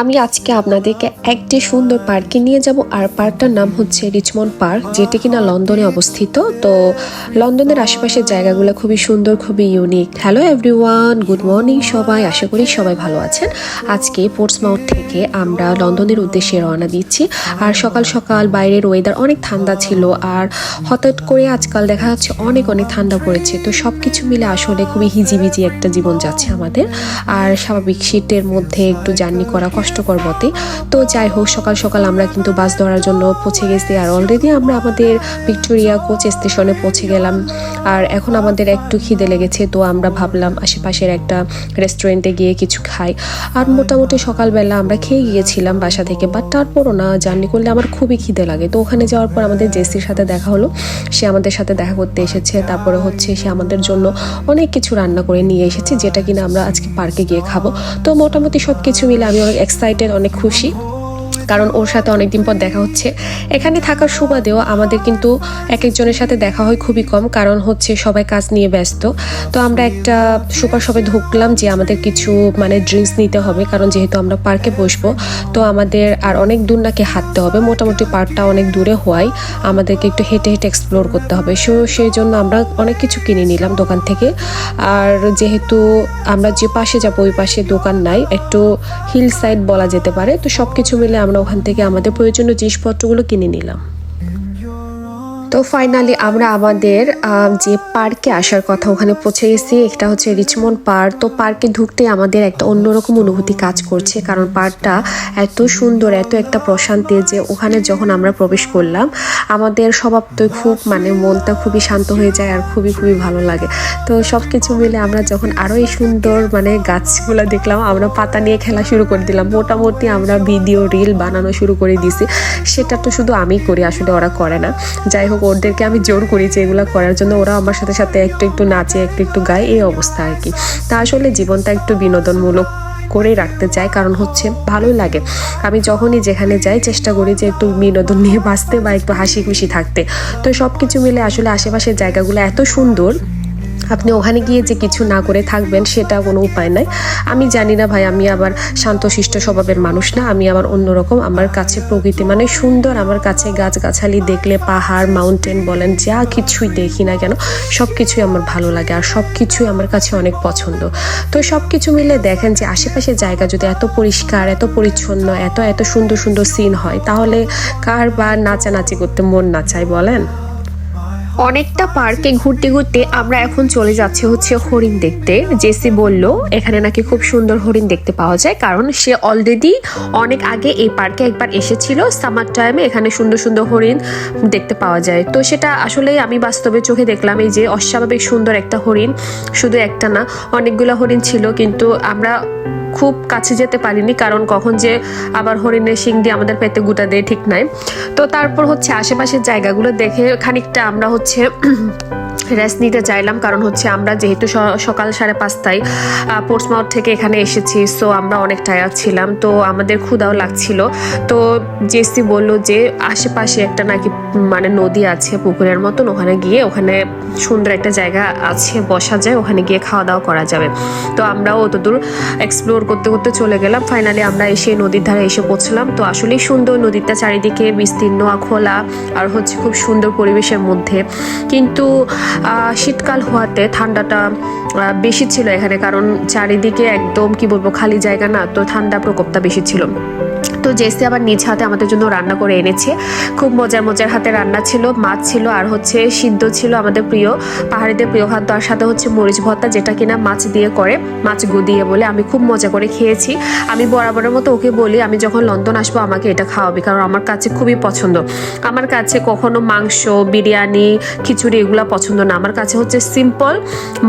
আমি আজকে আপনাদেরকে একটি সুন্দর পার্কে নিয়ে যাব আর পার্কটার নাম হচ্ছে রিচমন্ড পার্ক, যেটি কিনা লন্ডনে অবস্থিত। তো লন্ডনের আশেপাশের জায়গাগুলো খুবই সুন্দর, খুবই unique. Hello everyone, good morning সবাই, আশা করি সবাই ভালো আছেন। আজকে পোর্টসমাউথ থেকে আমরা লন্ডনের উদ্দেশ্যে রওনা দিচ্ছি। আর সকাল সকাল বাইরের ওয়েদার অনেক ঠান্ডা ছিল, আর হঠাৎ করে আজকাল দেখা যাচ্ছে অনেক অনেক ঠান্ডা পড়েছে। তো সব কিছু মিলে আসলে খুবই হিজিবিজি একটা জীবন যাচ্ছে আমাদের। আর স্বাভাবিক শীতের মধ্যে একটু জার্নি করা কষ্টকর বটে। তো যাই হোক, সকাল সকাল আমরা কিন্তু বাস ধরার জন্য পৌঁছে গেছি, আর অলরেডি আমরা আমাদের ভিক্টোরিয়া কোচ স্টেশনে পৌঁছে গেলাম। আর এখন আমাদের একটু খিদে লেগেছে, তো আমরা ভাবলাম আশেপাশের একটা রেস্টুরেন্টে গিয়ে কিছু খাই। আর মোটামুটি সকালবেলা আমরা খেয়ে গিয়েছিলাম বাসা থেকে, বাট তারপরও না, জার্নি করলে আমার খুবই খিদে লাগে। তো ওখানে যাওয়ার পর আমাদের জেসির সাথে দেখা হলো, সে আমাদের সাথে দেখা করতে এসেছে। তারপরে হচ্ছে সে আমাদের জন্য অনেক কিছু রান্না করে নিয়ে এসেছে, যেটা কিনা আমরা আজকে পার্কে গিয়ে খাবো। তো মোটামুটি সব কিছু মিলে আমি অনেক এক্সাইটেড, অনেক খুশি, কারণ ওর সাথে অনেকদিন পর দেখা হচ্ছে। এখানে থাকার সুবাদেও আমাদের কিন্তু এক একজনের সাথে দেখা হয় খুবই কম, কারণ হচ্ছে সবাই কাজ নিয়ে ব্যস্ত। তো আমরা একটা সুপার শপে ঢুকলাম যে আমাদের কিছু ড্রিঙ্কস নিতে হবে, কারণ যেহেতু আমরা পার্কে বসবো, তো আমাদের আর অনেক দূর নাকি হাঁটতে হবে। মোটামুটি পার্কটা অনেক দূরে হওয়ায় আমাদেরকে একটু হেঁটে হেঁটে এক্সপ্লোর করতে হবে। সেই জন্য আমরা অনেক কিছু কিনে নিলাম দোকান থেকে। আর যেহেতু আমরা যে পাশে যাবো ওই পাশে দোকান নাই, একটু হিল সাইড বলা যেতে পারে। তো সব কিছু মিলে আমরা ওখান থেকে আমাদের প্রয়োজনীয় জিনিসপত্রগুলো কিনে নিলাম। তো ফাইনালি আমরা আমাদের যে পার্কে আসার কথা ওখানে পৌঁছে গেছি। এটা হচ্ছে রিচমন্ড পার্ক। তো পার্কে ঢুকতে আমাদের একটা অন্যরকম অনুভূতি কাজ করছে, কারণ পার্কটা এত সুন্দর, এত একটা প্রশান্তি যে ওখানে যখন আমরা প্রবেশ করলাম আমাদের স্বভাব তো খুব মনটা খুবই শান্ত হয়ে যায়, আর খুবই খুবই ভালো লাগে। তো সব কিছু মিলে আমরা যখন আরও এই সুন্দর গাছগুলো দেখলাম, আমরা পাতা নিয়ে খেলা শুরু করে দিলাম। মোটামুটি আমরা ভিডিও রিল বানানো শুরু করে দিয়েছি। সেটা তো শুধু আমি করি, আসলে ওরা করে না। যাই হোক, ওদেরকে আমি জোর করেছি এগুলো করার জন্য, ওরা আমার সাথে সাথে একটু একটু নাচে, একটু একটু গায়, এই অবস্থা আর কি। তা আসলে জীবনটা একটু বিনোদনমূলক করেই রাখতে চাই, কারণ হচ্ছে ভালোই লাগে। আমি যখনই যেখানে যাই চেষ্টা করি যে একটু বিনোদন নিয়ে বাঁচতে বা একটু হাসি খুশি থাকতে। তো সব কিছু মিলে আসলে আশেপাশের জায়গাগুলো এত সুন্দর, আপনি ওখানে গিয়ে যে কিছু না করে থাকবেন সেটা কোনো উপায় নাই। আমি জানি না ভাই, আমি আবার শান্তশিষ্ট স্বভাবের মানুষ না, আমি আবার অন্যরকম। আমার কাছে প্রকৃতি সুন্দর, আমার কাছে গাছগাছালি দেখলে, পাহাড় মাউন্টেন বলেন, যা কিছুই দেখি না কেন সব কিছুই আমার ভালো লাগে, আর সব কিছুই আমার কাছে অনেক পছন্দ। তো সব কিছু মিলে দেখেন যে আশেপাশের জায়গা যদি এত পরিষ্কার, এত পরিচ্ছন্ন, এত এত সুন্দর সুন্দর সিন হয়, তাহলে কার বা নাচানাচি করতে মন না চায় বলেন। অনেকটা পার্কে ঘুরতে ঘুরতে আমরা এখন চলে যাচ্ছি হচ্ছে হরিণ দেখতে। জেসি বলল এখানে নাকি খুব সুন্দর হরিণ দেখতে পাওয়া যায়, কারণ সে অলরেডি অনেক আগে এই পার্কে একবার এসেছিল। সামার টাইমে এখানে সুন্দর সুন্দর হরিণ দেখতে পাওয়া যায়। তো সেটা আসলে আমি বাস্তবে চোখে দেখলাম, এই যে অস্বাভাবিক সুন্দর একটা হরিণ, শুধু একটা না, অনেকগুলো হরিণ ছিল, কিন্তু আমরা খুব কাছে যেতে পারিনি, কারণ কখন যে আবার হরিণের শিং দিয়ে আমাদের পেটে গুটা দেয় ঠিক নাই। তো তারপর হচ্ছে আশেপাশের জায়গাগুলো দেখে খানিকটা আমরা হচ্ছে রেস্ট নিতে চাইলাম, কারণ হচ্ছে আমরা যেহেতু সকাল 5:30টায় পোর্টসমাউথ থেকে এখানে এসেছি, সো আমরা অনেক টায়ার্ড ছিলাম, তো আমাদের ক্ষুধাও লাগছিল। তো জেসি বলল যে আশেপাশে একটা নাকি নদী আছে পুকুরের মতন, ওখানে গিয়ে ওখানে সুন্দর একটা জায়গা আছে বসা যায়, ওখানে গিয়ে খাওয়া দাওয়া করা যাবে। তো আমরাও অতদূর এক্সপ্লোর করতে করতে চলে গেলাম। ফাইনালি আমরা এসে নদীর ধারে এসে পৌঁছলাম। তো আসলেই সুন্দর, নদীটা চারিদিকে বিস্তীর্ণ খোলা, আর হচ্ছে খুব সুন্দর পরিবেশের মধ্যে। কিন্তু শীতকাল হওয়াতে ঠান্ডাটা বেশি ছিল এখানে, কারণ চারিদিকে একদম কি বলবো খালি জায়গা না, তো ঠান্ডা প্রকোপটা বেশি ছিল। তো জেসি আবার নিজ হাতে আমাদের জন্য রান্না করে এনেছে। খুব মজার মজার হাতে রান্না ছিল, মাছ ছিল, আর হচ্ছে সিদ্ধ ছিল, আমাদের প্রিয় পাহাড়িদের প্রিয় খাদ্য, আর সাথে হচ্ছে মরিচ ভর্তা, যেটা কিনা মাছ দিয়ে করে, মাছ গু দিয়ে বলে। আমি খুব মজা করে খেয়েছি। আমি বরাবরের মতো ওকে বলি আমি যখন লন্ডন আসবো আমাকে এটা খাওয়াবি, কারণ আমার কাছে খুবই পছন্দ। আমার কাছে কখনো মাংস, বিরিয়ানি, খিচুড়ি এগুলো পছন্দ না। আমার কাছে হচ্ছে সিম্পল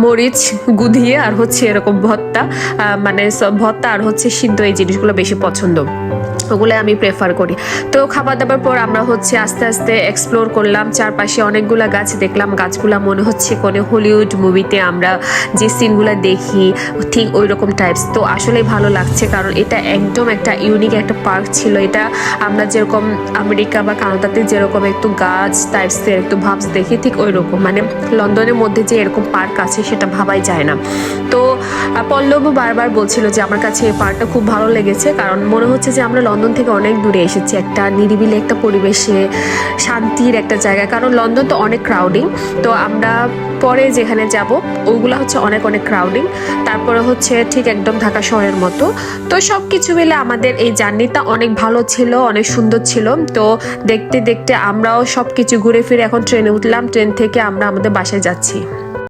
মরিচ গু দিয়ে আর হচ্ছে এরকম ভর্তা, ভর্তা আর হচ্ছে সিদ্ধ, এই জিনিসগুলো বেশি পছন্দ। ওগুলো আমি প্রেফার করি। তো খাবার দাবার পর আমরা হচ্ছে আস্তে আস্তে এক্সপ্লোর করলাম, চারপাশে অনেকগুলা গাছ দেখলাম। গাছগুলা মনে হচ্ছে কোনো হলিউড মুভিতে আমরা যে সিনগুলো দেখি ঠিক ওই রকম টাইপস। তো আসলে ভালো লাগছে, কারণ এটা একদম একটা ইউনিক একটা পার্ক ছিল। এটা আমরা যেরকম আমেরিকা বা কানাডাতে যেরকম একটু গাছ টাইপসের একটু ভাবস দেখি, ঠিক ওই রকম, মানে লন্ডনের মধ্যে যে এরকম পার্ক আছে সেটা ভাবাই যায় না। তো পল্লবও বারবার বলছিল যে আমার কাছে এই পার্কটা খুব ভালো লেগেছে, কারণ মনে হচ্ছে যে আমরা লন্ডন থেকে অনেক দূরে এসেছি, একটা নিরিবিলি একটা পরিবেশে, শান্তির একটা জায়গা। কারণ লন্ডন তো অনেক ক্রাউডিং, তো আমরা পরে যেখানে যাব ওগুলা হচ্ছে অনেক অনেক ক্রাউডিং, তারপরে হচ্ছে ঠিক একদম ঢাকা শহরের মতো। তো সব কিছু মিলে আমাদের এই জার্নিটা অনেক ভালো ছিল, অনেক সুন্দর ছিল। তো দেখতে দেখতে আমরাও সব কিছু ঘুরে ফিরে এখন ট্রেনে উঠলাম, ট্রেন থেকে আমরা আমাদের বাসায় যাচ্ছি।